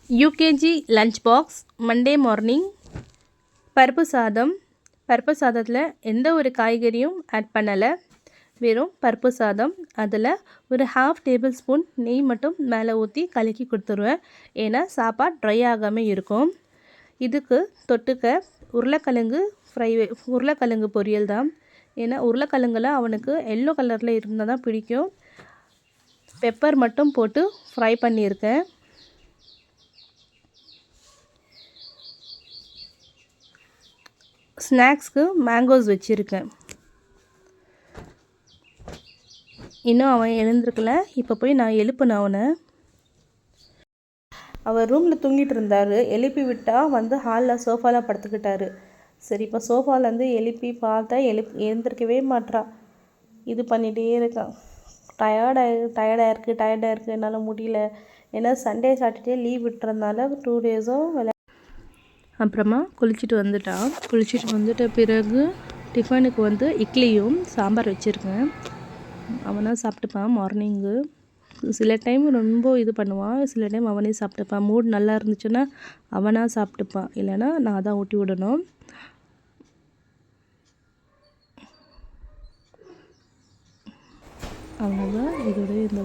UKG lunch box Monday morning பருப்பு சாதம். பருப்பு சாதத்தில் எந்த ஒரு காய்கறியும் ஆட் பண்ணலை, வெறும் பருப்பு சாதம். அதில் ஒரு 1/2 டேபிள் ஸ்பூன் நெய் மட்டும் மேலே ஊற்றி கலக்கி கொடுத்துருவேன், ஏன்னா சாப்பாடு ட்ரை ஆகாமல் இருக்கும். இதுக்கு தொட்டுக்க உருளைக்கிழங்கு பொரியல் தான். ஏன்னா உருளைக்கிழங்குல அவனுக்கு எல்லோ கலரில் இருந்தால் தான் பிடிக்கும். பெப்பர் மட்டும் போட்டு ஃப்ரை பண்ணியிருக்கேன். ஸ்நாக்ஸ்க்கு மேங்கோஸ் வச்சுருக்கேன். இன்னும் அவன் எழுந்திருக்கல. இப்போ போய் நான் எழுப்பினேன் அவனை. அவர் ரூமில் தூங்கிட்டு இருந்தார். எழுப்பி விட்டால் வந்து ஹாலில் சோஃபாவில் படுத்துக்கிட்டாரு. சரி, இப்போ சோஃபாலேருந்து எழுப்பி பார்த்தா எழுந்திருக்கவே மாட்றா. இது பண்ணிகிட்டே இருக்கான். டயர்டாக இருக்குது, என்னால் முடியல. ஏன்னா சண்டே சாட்டர்டே லீவ் விட்டுறதுனால 2 டேஸும் அப்புறமா குளிச்சுட்டு வந்துட்டான். குளிச்சுட்டு வந்துட்ட பிறகு டிஃபனுக்கு வந்து இட்லியும் சாம்பார் வச்சுருக்கேன். அவனாக சாப்பிட்டுப்பான் மார்னிங்கு. சில டைம் ரொம்ப இது பண்ணுவான், சில டைம் அவனே சாப்பிட்டுப்பான். மூட் நல்லா இருந்துச்சுன்னா அவனாக சாப்பிட்டுப்பான், இல்லைன்னா நான் தான் ஊட்டி விடணும். அவ்வளோதான் இதோட இந்த